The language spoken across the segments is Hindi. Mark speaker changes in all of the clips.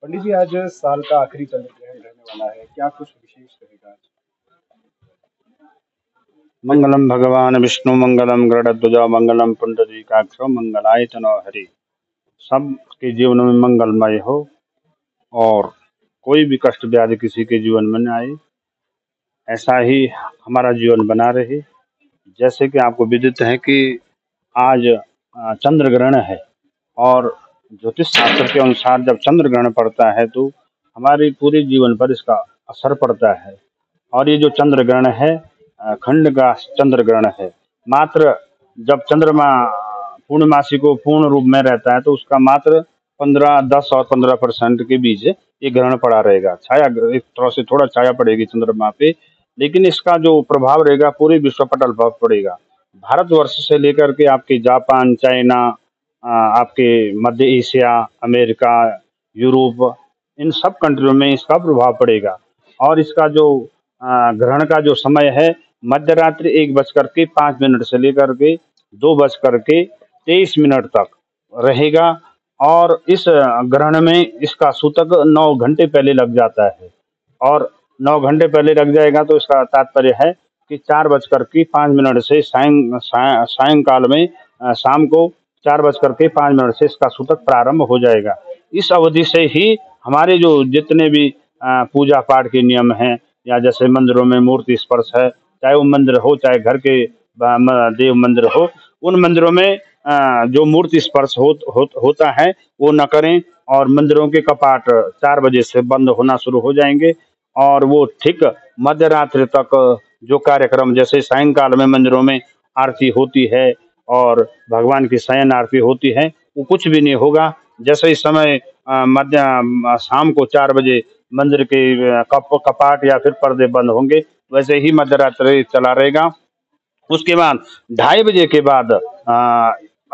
Speaker 1: पंडित जी, आज साल का आखिरी चंद्र ग्रहण रहने वाला है। क्या कुछ विशेष रहेगा आज?
Speaker 2: मंगलम भगवान विष्णु मंगलम गरुड़ध्वजा मंगलम पुंडरीकाक्ष मंगलाय तनो हरि। सबके जीवन में मंगलमय हो और कोई भी कष्ट व्याधि किसी के जीवन में न आए, ऐसा ही हमारा जीवन बना रहे। जैसे कि आपको विदित है कि आज चंद्र ग्रहण है और ज्योतिष शास्त्र के अनुसार जब चंद्र ग्रहण पड़ता है तो हमारे पूरे जीवन पर इसका असर पड़ता है। और ये जो चंद्र ग्रहण है खंड का चंद्र ग्रहण है। मात्र जब चंद्रमा पूर्णमासी को पूर्ण रूप में रहता है तो उसका मात्र 10 और 15% के बीच ये ग्रहण पड़ा रहेगा। छाया एक तरह से थोड़ा छाया पड़ेगी चंद्रमा पे, लेकिन इसका जो प्रभाव रहेगा पूरे विश्व पटल पर पड़ेगा। भारतवर्ष से लेकर के आपके जापान, चाइना, आपके मध्य एशिया, अमेरिका, यूरोप, इन सब कंट्रियों में इसका प्रभाव पड़ेगा। और इसका जो ग्रहण का जो समय है मध्य रात्रि 1:05 से लेकर के 2:23 तक रहेगा। और इस ग्रहण में इसका सूतक 9 घंटे पहले लग जाता है। और 9 घंटे पहले लग जाएगा तो इसका तात्पर्य है कि 4:05 से सायंकाल में शाम को 4:05 से इसका सूतक प्रारंभ हो जाएगा। इस अवधि से ही हमारे जो जितने भी पूजा पाठ के नियम हैं, या जैसे मंदिरों में मूर्ति स्पर्श है, चाहे वो मंदिर हो चाहे घर के देव मंदिर हो, उन मंदिरों में जो मूर्ति स्पर्श होता है वो न करें। और मंदिरों के कपाट 4 बजे से बंद होना शुरू हो जाएंगे और वो ठीक मध्य रात्रि तक जो कार्यक्रम, जैसे सायंकाल में मंदिरों में आरती होती है और भगवान की शयन आरती होती है, वो कुछ भी नहीं होगा। जैसे इस समय शाम को 4 बजे मंदिर के कपाट या फिर पर्दे बंद होंगे, वैसे ही मध्य रात्रि चला रहेगा। उसके बाद 2:30 बजे के बाद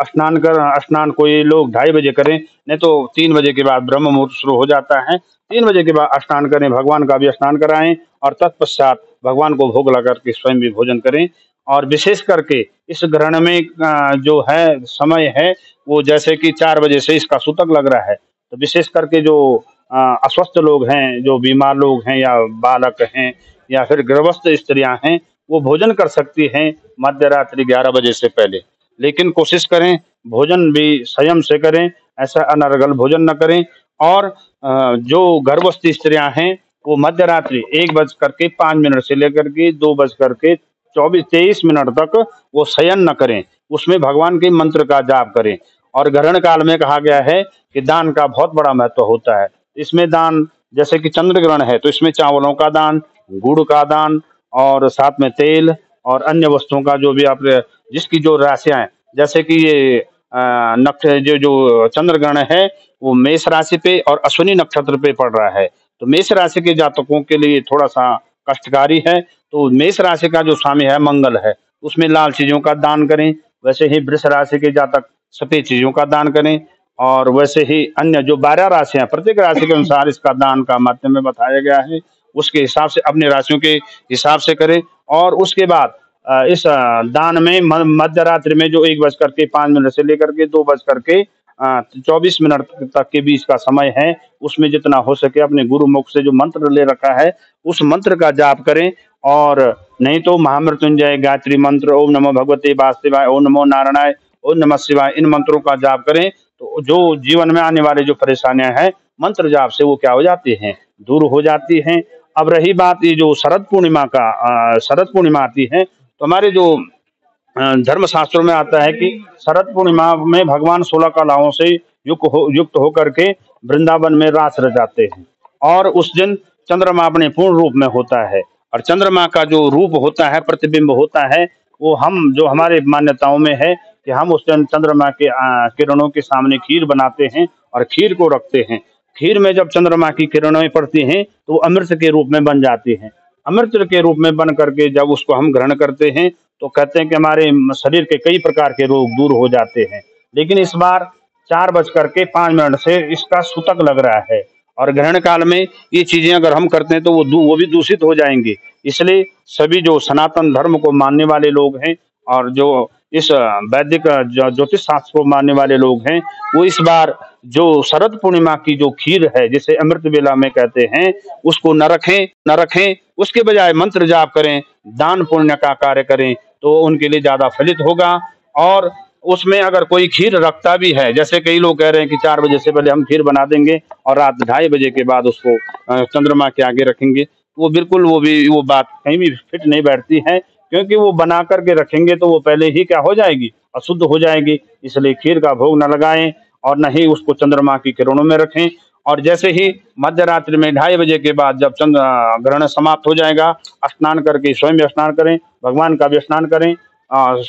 Speaker 2: स्नान कोई लोग 2:30 बजे करें, नहीं तो 3 बजे के बाद ब्रह्म मुहूर्त शुरू हो जाता है। 3 बजे के बाद स्नान करें, भगवान का भी स्नान कराएं और तत्पश्चात भगवान को भोग लगा करके स्वयं भी भोजन करें। और विशेष करके इस ग्रहण में जो है समय है वो जैसे कि 4 बजे से इसका सूतक लग रहा है, तो विशेष करके जो अस्वस्थ लोग हैं, जो बीमार लोग हैं या बालक हैं या फिर गर्भस्थ स्त्रियां हैं, वो भोजन कर सकती हैं मध्य रात्रि 11 बजे से पहले। लेकिन कोशिश करें भोजन भी संयम से करें, ऐसा अनर्गल भोजन न करें। और जो गर्भस्थ स्त्रियां हैं वो मध्य रात्रि 1:05 से लेकर के 2:23 तक वो शयन न करें, उसमें भगवान के मंत्र का जाप करें। और ग्रहण काल में कहा गया है कि दान का बहुत बड़ा महत्व होता है। इसमें दान, जैसे कि चंद्र ग्रहण है तो इसमें चावलों का दान, गुड़ का दान और साथ में तेल और अन्य वस्तुओं का जो भी आप जिसकी जो राशियां हैं, जैसे कि ये नक्ष जो चंद्र ग्रहण है वो मेष राशि पे और अश्विनी नक्षत्र पे पड़ रहा है। तो मेष राशि के जातकों के लिए थोड़ा सा कष्टकारी है। तो मेष राशि का जो स्वामी है मंगल है, उसमें लाल चीजों का दान करें। वैसे ही वृष राशि के जातक सफेद चीजों का दान करें। और वैसे ही अन्य जो 12 राशियां, प्रत्येक राशि के अनुसार इसका दान का माध्यम में बताया गया है, उसके हिसाब से अपनी राशियों के हिसाब से करें। और उसके बाद इस दान में मध्य रात्रि में जो 1:05 से लेकर के 2:24 तक के बीच का समय है, उसमें जितना हो सके अपने गुरु मुख से जो मंत्र ले रखा है उस मंत्र का जाप करें। और नहीं तो महामृत्युंजय, गायत्री मंत्र, ओम नमो भगवते वासुदेवाय, ओम नमो नारायणाय, ओम नमः शिवाय, इन मंत्रों का जाप करें तो जो जीवन में आने वाले जो परेशानियां हैं मंत्र जाप से वो क्या हो जाती हैं, दूर हो जाती हैं। अब रही बात ये जो शरद पूर्णिमा का, शरद पूर्णिमा आती है तो हमारे जो धर्म शास्त्रों में आता है कि शरद पूर्णिमा में भगवान 16 कलाओं से युक्त होकर के वृंदावन में रास रचाते हैं। और उस दिन चंद्रमा अपने पूर्ण रूप में होता है। और चंद्रमा का जो रूप होता है, प्रतिबिंब होता है, वो हम जो हमारे मान्यताओं में है कि हम उस दिन चंद्रमा के किरणों के सामने खीर बनाते हैं और खीर को रखते हैं। खीर में जब चंद्रमा की किरणें पड़ती हैं तो वो अमृत के रूप में बन जाती हैं। अमृत के रूप में बन करके जब उसको हम ग्रहण करते हैं तो कहते हैं कि हमारे शरीर के कई प्रकार के रोग दूर हो जाते हैं। लेकिन इस बार 4:05 से इसका सूतक लग रहा है और ग्रहण काल में ये चीजें अगर हम करते हैं तो वो भी दूषित हो जाएंगे। इसलिए सभी जो सनातन धर्म को मानने वाले लोग हैं और जो इस वैदिक ज्योतिष शास्त्र को मानने वाले लोग हैं, वो इस बार जो शरद पूर्णिमा की जो खीर है, जिसे अमृत बेला में कहते हैं, उसको न रखें, उसके बजाय मंत्र जाप करें, दान पुण्य का कार्य करें, तो उनके लिए ज़्यादा फलित होगा। और उसमें अगर कोई खीर रखता भी है, जैसे कई लोग कह रहे हैं कि 4 बजे से पहले हम खीर बना देंगे और रात 2:30 बजे के बाद उसको चंद्रमा के आगे रखेंगे, वो बिल्कुल वो बात कहीं भी फिट नहीं बैठती है, क्योंकि वो बना करके रखेंगे तो वो पहले ही क्या हो जाएगी, अशुद्ध हो जाएगी। इसलिए खीर का भोग न लगाएं और न ही उसको चंद्रमा की किरणों में रखें। और जैसे ही मध्य रात्रि में 2:30 बजे के बाद जब ग्रहण समाप्त हो जाएगा, स्नान करके स्वयं भी स्नान करें, भगवान का भी स्नान करें,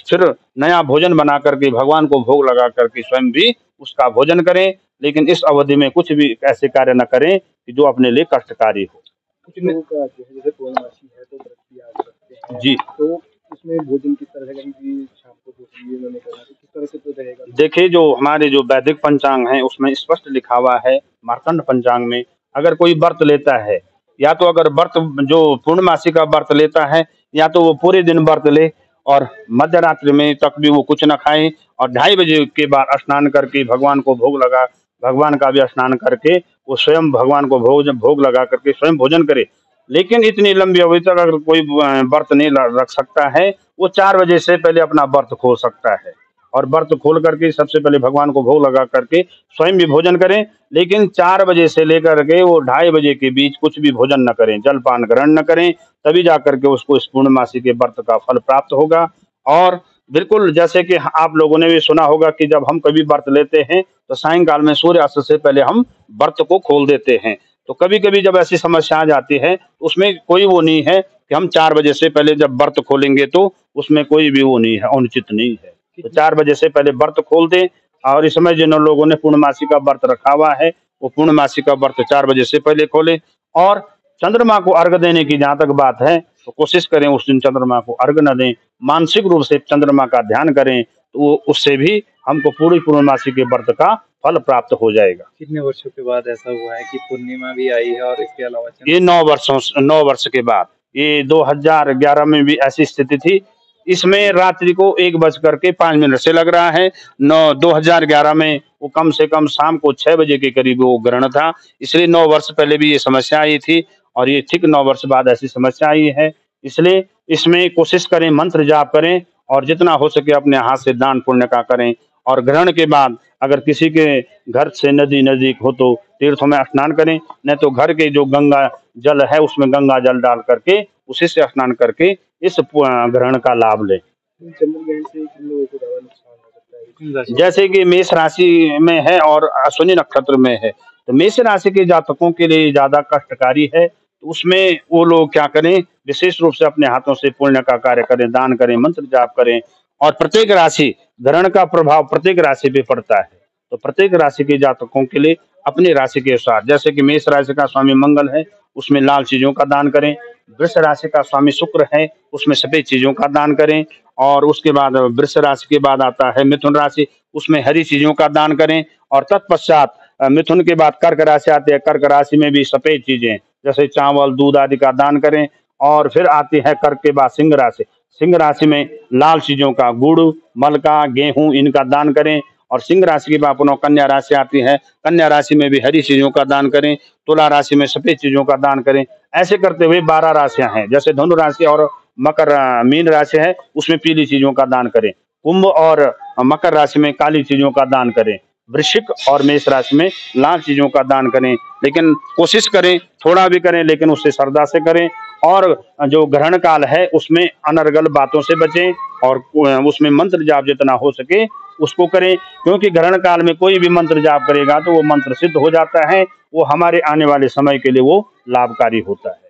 Speaker 2: फिर नया भोजन बना करके भगवान को भोग लगा करके स्वयं भी उसका भोजन करें। लेकिन इस अवधि में कुछ भी ऐसे कार्य न करें कि जो अपने लिए कष्टकारी हो।
Speaker 1: कुछ लोगों का जो है जैसे पूर्णमासी है तो व्रत भी आज रखते हैं,
Speaker 2: जी,
Speaker 1: तो उसमें भोजन किस तरह का, क्योंकि शाम को भोजन भी उन्होंने करना, तो किस तरह से तो रहेगा?
Speaker 2: देखिए जो हमारे जो वैदिक पंचांग है उसमें स्पष्ट लिखा हुआ है, मार्कंड पंचांग में, अगर कोई व्रत लेता है, या तो अगर व्रत जो पूर्णमासी का व्रत लेता है, या तो वो पूरे दिन व्रत ले और मध्य रात्रि में तक भी वो कुछ न खाए, और 2:30 बजे के बाद स्नान करके भगवान को भोग लगा, भगवान का भी स्नान करके वो स्वयं भगवान को भोग लगा करके स्वयं भोजन करे। लेकिन इतनी लंबी अवधि तक अगर कोई व्रत नहीं रख सकता है, वो 4 बजे से पहले अपना व्रत खोल सकता है और व्रत खोल करके सबसे पहले भगवान को भोग लगा करके स्वयं भी भोजन करें। लेकिन 4 बजे से लेकर के वो 2:30 बजे के बीच कुछ भी भोजन न करें, जलपान ग्रहण न करें, तभी जाकर के उसको इस पूर्णमासी के व्रत का फल प्राप्त होगा। और बिल्कुल जैसे कि आप लोगों ने भी सुना होगा कि जब हम कभी व्रत लेते हैं तो सायंकाल में सूर्यास्त से पहले हम व्रत को खोल देते हैं। तो कभी कभी जब ऐसी समस्या आ जाती है तो उसमें कोई वो नहीं है कि हम 4 बजे से पहले जब व्रत खोलेंगे तो उसमें कोई भी वो नहीं है, अनुचित नहीं है। तो 4 बजे से पहले व्रत खोल दें। और इस समय जिन लोगों ने पूर्णमासी का व्रत रखा हुआ है, वो पूर्णमासी का व्रत 4 बजे से पहले खोले। और चंद्रमा को अर्घ देने की जहाँ तक बात है, तो कोशिश करें उस दिन चंद्रमा को अर्घ न दें, मानसिक रूप से चंद्रमा का ध्यान करें, तो उससे भी हमको पूरी पूर्णमासी के व्रत का फल प्राप्त हो जाएगा।
Speaker 3: कितने वर्षों के बाद ऐसा हुआ है कि पूर्णिमा भी आई है और इसके अलावा
Speaker 2: ये 9 वर्ष के बाद, ये 2011 में भी ऐसी स्थिति थी। इसमें रात्रि को 1:05 से लग रहा है। 2011 में वो कम से कम शाम को 6 बजे के करीब वो ग्रहण था। इसलिए 9 वर्ष पहले भी ये समस्या आई थी और ये ठीक 9 वर्ष बाद ऐसी समस्या आई है। इसलिए इसमें कोशिश करें, मंत्र जाप करें और जितना हो सके अपने हाथ से दान पुण्य का करें। और ग्रहण के बाद अगर किसी के घर से नदी नजदीक हो तो तीर्थों में स्नान करें, नहीं तो घर के जो गंगा जल है उसमें गंगा जल डाल करके उसी से स्नान करके इस ग्रहण का लाभ लें।
Speaker 1: चंद्र ग्रहण से किन लोगों को ज्यादा नुकसान हो सकता है?
Speaker 2: जैसे कि मेष राशि में है और अश्विनी नक्षत्र में है, तो मेष राशि के जातकों के लिए ज्यादा कष्टकारी है। तो उसमें वो लोग क्या करें, विशेष रूप से अपने हाथों से पुण्य का कार्य करें, दान करें, मंत्र जाप करें। और प्रत्येक राशि, ग्रहण का प्रभाव प्रत्येक राशि पे पड़ता है, तो प्रत्येक राशि के जातकों के लिए अपनी राशि के अनुसार, जैसे कि मेष राशि का स्वामी मंगल है, उसमें लाल चीजों का दान करें। वृष राशि का स्वामी शुक्र है, उसमें सफेद चीजों का दान करें। और उसके बाद वृष राशि के बाद आता है मिथुन राशि, उसमें हरी चीजों का दान करें। और तत्पश्चात मिथुन के बाद कर्क राशि आती है, कर्क राशि में भी सफेद चीजें जैसे चावल, दूध आदि का दान करें। और फिर आती है कर्क के बाद सिंह राशि, सिंह राशि में लाल चीजों का, गुड़, मलका, गेहूं, इनका दान करें। और सिंह राशि के बाद पुनः कन्या राशि आती है, कन्या राशि में भी हरी चीजों का दान करें। तुला राशि में सफेद चीजों का दान करें। ऐसे करते हुए 12 राशियां हैं, जैसे धनु राशि और मीन राशि है, उसमें पीली चीजों का दान करें। कुंभ और मकर राशि में काली चीजों का दान करें। वृश्चिक और मेष राशि में लाल चीजों का दान करें। लेकिन कोशिश करें, थोड़ा भी करें लेकिन उससे श्रद्धा से करें। और जो ग्रहण काल है उसमें अनर्गल बातों से बचें और उसमें मंत्र जाप जितना हो सके उसको करें, क्योंकि ग्रहण काल में कोई भी मंत्र जाप करेगा तो वो मंत्र सिद्ध हो जाता है, वो हमारे आने वाले समय के लिए वो लाभकारी होता है।